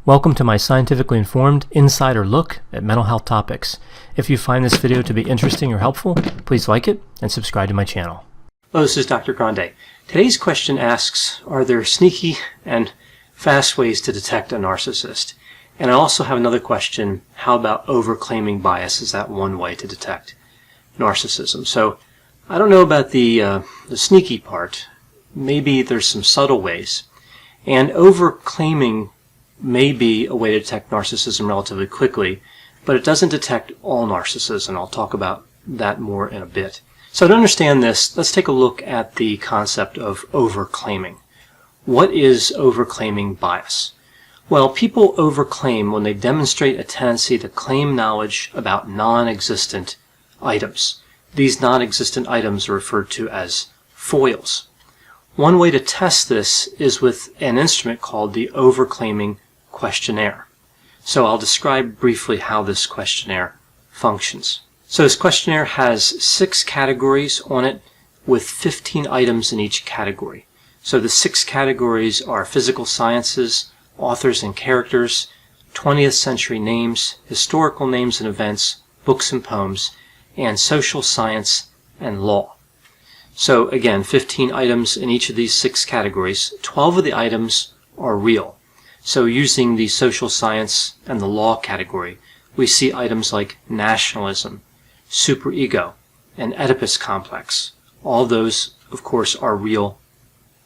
Welcome to my scientifically informed insider look at mental health topics. If you find this video to be interesting or helpful, please like it and subscribe to my channel. Hello, this is Dr. Grande. Today's question asks, are there sneaky and fast ways to detect a narcissist? And I also have another question, how about overclaiming bias? Is that one way to detect narcissism? So I don't know about the sneaky part. Maybe there's some subtle ways. And overclaiming may be a way to detect narcissism relatively quickly, but it doesn't detect all narcissism. I'll talk about that more in a bit. So to understand this, let's take a look at the concept of overclaiming. What is overclaiming bias? Well, people overclaim when they demonstrate a tendency to claim knowledge about non-existent items. These non-existent items are referred to as foils. One way to test this is with an instrument called the overclaiming questionnaire. So I'll describe briefly how this questionnaire functions. So this questionnaire has 6 categories on it with 15 items in each category. So the 6 categories are physical sciences, authors and characters, 20th century names, historical names and events, books and poems, and social science and law. So again, 15 items in each of these 6 categories. 12 of the items are real. So using the social science and the law category, we see items like nationalism, superego, and Oedipus complex. All those, of course, are real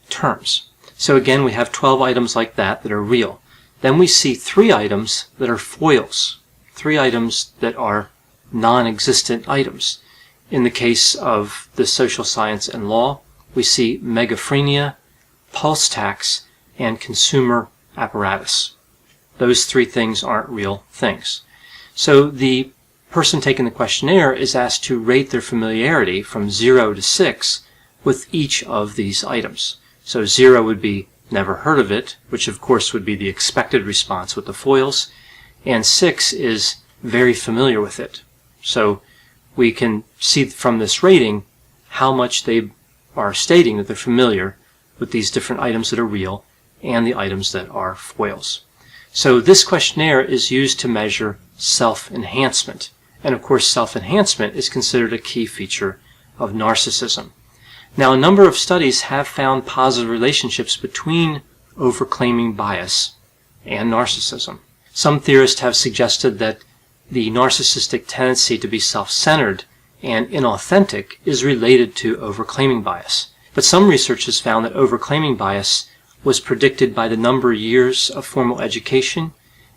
terms. So again, we have 12 items like that are real. Then we see 3 items that are foils, 3 items that are non-existent items. In the case of the social science and law, we see megaphrenia, pulse tax, and consumer apparatus. Those 3 things aren't real things. So the person taking the questionnaire is asked to rate their familiarity from 0 to 6 with each of these items. So 0 would be never heard of it, which of course would be the expected response with the foils, and 6 is very familiar with it. So we can see from this rating how much they are stating that they're familiar with these different items that are real and the items that are foils. So this questionnaire is used to measure self-enhancement. And of course, self-enhancement is considered a key feature of narcissism. Now, a number of studies have found positive relationships between overclaiming bias and narcissism. Some theorists have suggested that the narcissistic tendency to be self-centered and inauthentic is related to overclaiming bias. But some research has found that overclaiming bias was predicted by the number of years of formal education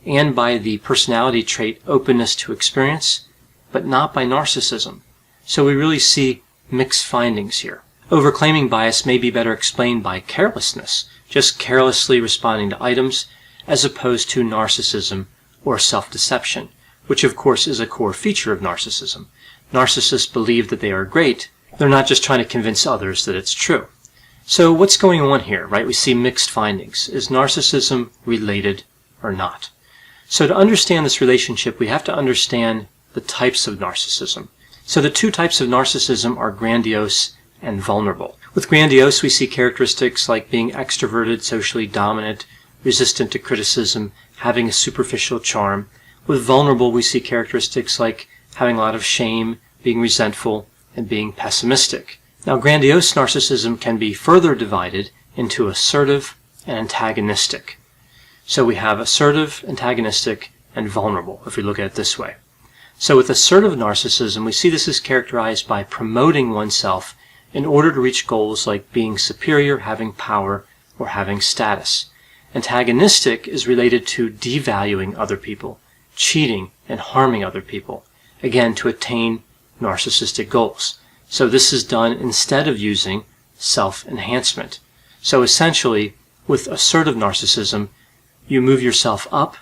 and by the personality trait openness to experience, but not by narcissism. So we really see mixed findings here. Overclaiming bias may be better explained by carelessness, just carelessly responding to items, as opposed to narcissism or self-deception, which of course is a core feature of narcissism. Narcissists believe that they are great. They're not just trying to convince others that it's true. So what's going on here, right? We see mixed findings. Is narcissism related or not? So to understand this relationship, we have to understand the types of narcissism. So the 2 types of narcissism are grandiose and vulnerable. With grandiose, we see characteristics like being extroverted, socially dominant, resistant to criticism, having a superficial charm. With vulnerable, we see characteristics like having a lot of shame, being resentful, and being pessimistic. Now, grandiose narcissism can be further divided into assertive and antagonistic. So we have assertive, antagonistic, and vulnerable, if we look at it this way. So with assertive narcissism, we see this is characterized by promoting oneself in order to reach goals like being superior, having power, or having status. Antagonistic is related to devaluing other people, cheating, and harming other people, again, to attain narcissistic goals. So this is done instead of using self-enhancement. So essentially, with assertive narcissism, you move yourself up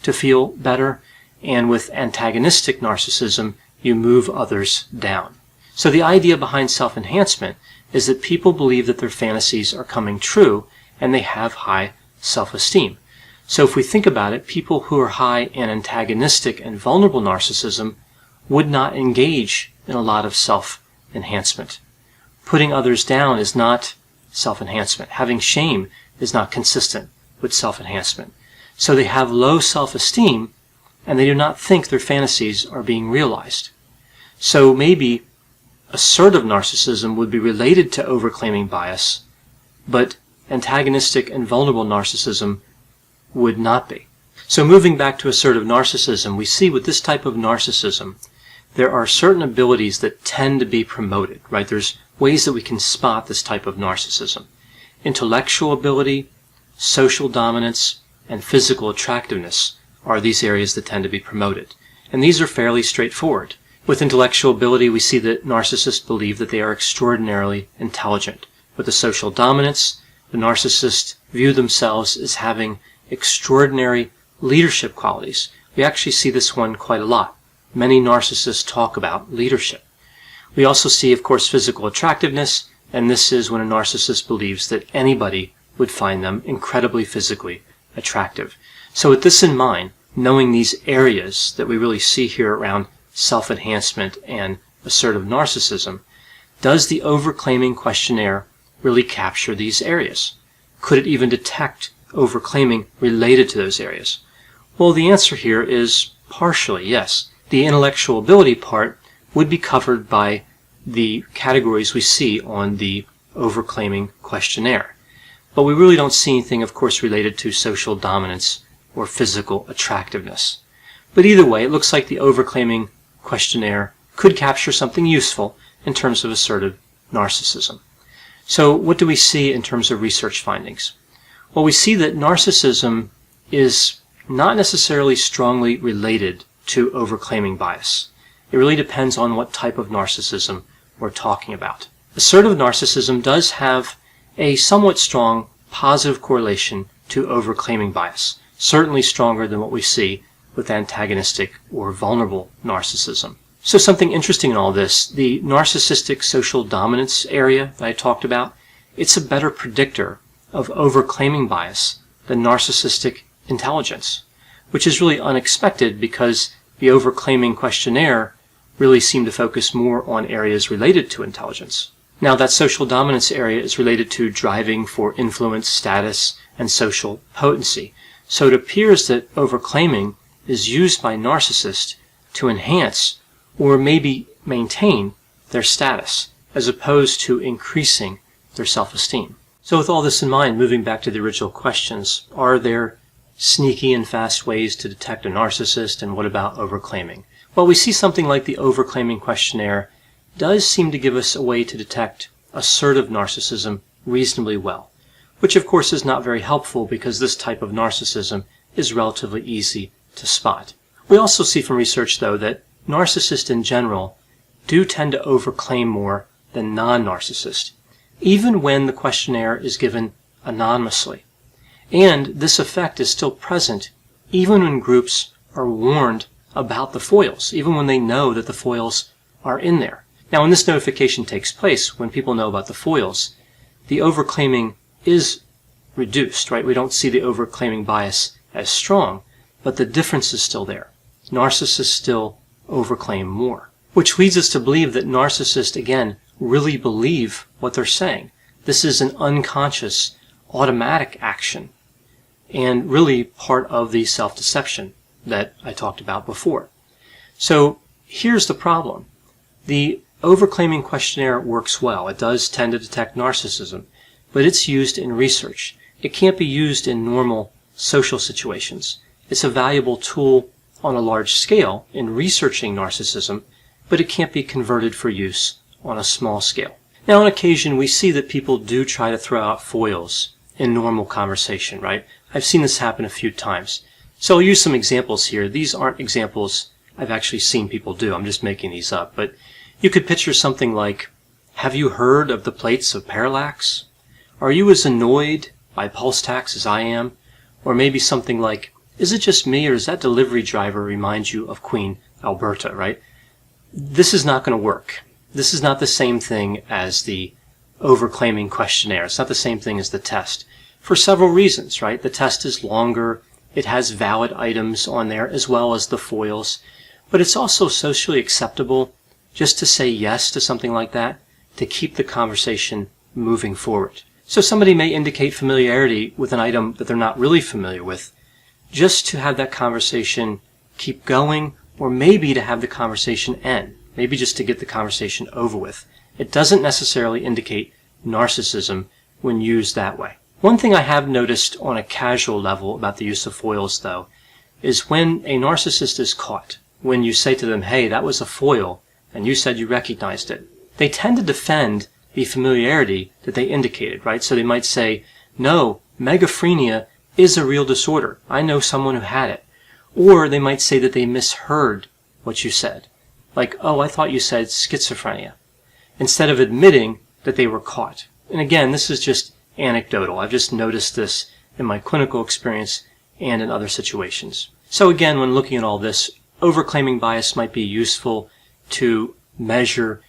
to feel better, and with antagonistic narcissism, you move others down. So the idea behind self-enhancement is that people believe that their fantasies are coming true and they have high self-esteem. So if we think about it, people who are high in antagonistic and vulnerable narcissism would not engage in a lot of self-enhancement. Putting others down is not self-enhancement. Having shame is not consistent with self-enhancement. So they have low self-esteem, and they do not think their fantasies are being realized. So maybe assertive narcissism would be related to overclaiming bias, but antagonistic and vulnerable narcissism would not be. So moving back to assertive narcissism, we see with this type of narcissism, there are certain abilities that tend to be promoted, right? There's ways that we can spot this type of narcissism. Intellectual ability, social dominance, and physical attractiveness are these areas that tend to be promoted. And these are fairly straightforward. With intellectual ability, we see that narcissists believe that they are extraordinarily intelligent. With the social dominance, the narcissists view themselves as having extraordinary leadership qualities. We actually see this one quite a lot. Many narcissists talk about leadership. We also see, of course, physical attractiveness, and this is when a narcissist believes that anybody would find them incredibly physically attractive. So with this in mind, knowing these areas that we really see here around self-enhancement and assertive narcissism, does the overclaiming questionnaire really capture these areas? Could it even detect overclaiming related to those areas? Well, the answer here is partially yes. The intellectual ability part would be covered by the categories we see on the overclaiming questionnaire. But we really don't see anything, of course, related to social dominance or physical attractiveness. But either way, it looks like the overclaiming questionnaire could capture something useful in terms of assertive narcissism. So what do we see in terms of research findings? Well, we see that narcissism is not necessarily strongly related to overclaiming bias. It really depends on what type of narcissism we're talking about. Assertive narcissism does have a somewhat strong positive correlation to overclaiming bias, certainly stronger than what we see with antagonistic or vulnerable narcissism. So something interesting in all this, the narcissistic social dominance area that I talked about, it's a better predictor of overclaiming bias than narcissistic intelligence, which is really unexpected because the overclaiming questionnaire really seemed to focus more on areas related to intelligence. Now, that social dominance area is related to driving for influence, status, and social potency. So it appears that overclaiming is used by narcissists to enhance or maybe maintain their status, as opposed to increasing their self-esteem. So with all this in mind, moving back to the original questions, are there sneaky and fast ways to detect a narcissist, and what about overclaiming? Well, we see something like the overclaiming questionnaire does seem to give us a way to detect assertive narcissism reasonably well, which of course is not very helpful because this type of narcissism is relatively easy to spot. We also see from research, though, that narcissists in general do tend to overclaim more than non-narcissists, even when the questionnaire is given anonymously. And this effect is still present even when groups are warned about the foils, even when they know that the foils are in there. Now, when this notification takes place, when people know about the foils, the overclaiming is reduced, right? We don't see the overclaiming bias as strong, but the difference is still there. Narcissists still overclaim more, which leads us to believe that narcissists, again, really believe what they're saying. This is an unconscious, automatic action, and really part of the self-deception that I talked about before. So here's the problem. The overclaiming questionnaire works well. It does tend to detect narcissism, but it's used in research. It can't be used in normal social situations. It's a valuable tool on a large scale in researching narcissism, but it can't be converted for use on a small scale. Now, on occasion, we see that people do try to throw out foils in normal conversation, right? I've seen this happen a few times. So I'll use some examples here. These aren't examples I've actually seen people do. I'm just making these up. But you could picture something like, have you heard of the plates of parallax? Are you as annoyed by pulse tax as I am? Or maybe something like, is it just me, or does that delivery driver remind you of Queen Alberta, right? This is not going to work. This is not the same thing as the overclaiming questionnaire. It's not the same thing as the test for several reasons, right? The test is longer. It has valid items on there as well as the foils. But it's also socially acceptable just to say yes to something like that to keep the conversation moving forward. So somebody may indicate familiarity with an item that they're not really familiar with, just to have that conversation keep going, or maybe to have the conversation end, maybe just to get the conversation over with. It doesn't necessarily indicate narcissism when used that way. One thing I have noticed on a casual level about the use of foils, though, is when a narcissist is caught, when you say to them, hey, that was a foil, and you said you recognized it, they tend to defend the familiarity that they indicated, right? So they might say, no, megaphrenia is a real disorder. I know someone who had it. Or they might say that they misheard what you said. Like, oh, I thought you said schizophrenia. Instead of admitting that they were caught. And again, this is just anecdotal. I've just noticed this in my clinical experience and in other situations. So again, when looking at all this, overclaiming bias might be useful to measure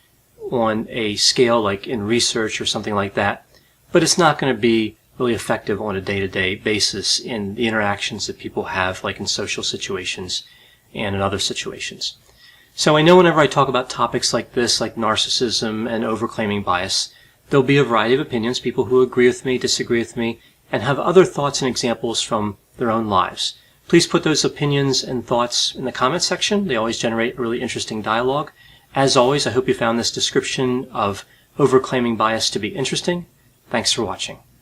on a scale like in research or something like that, but it's not going to be really effective on a day-to-day basis in the interactions that people have, like in social situations and in other situations. So I know whenever I talk about topics like this, like narcissism and overclaiming bias, there'll be a variety of opinions, people who agree with me, disagree with me, and have other thoughts and examples from their own lives. Please put those opinions and thoughts in the comments section. They always generate a really interesting dialogue. As always, I hope you found this description of overclaiming bias to be interesting. Thanks for watching.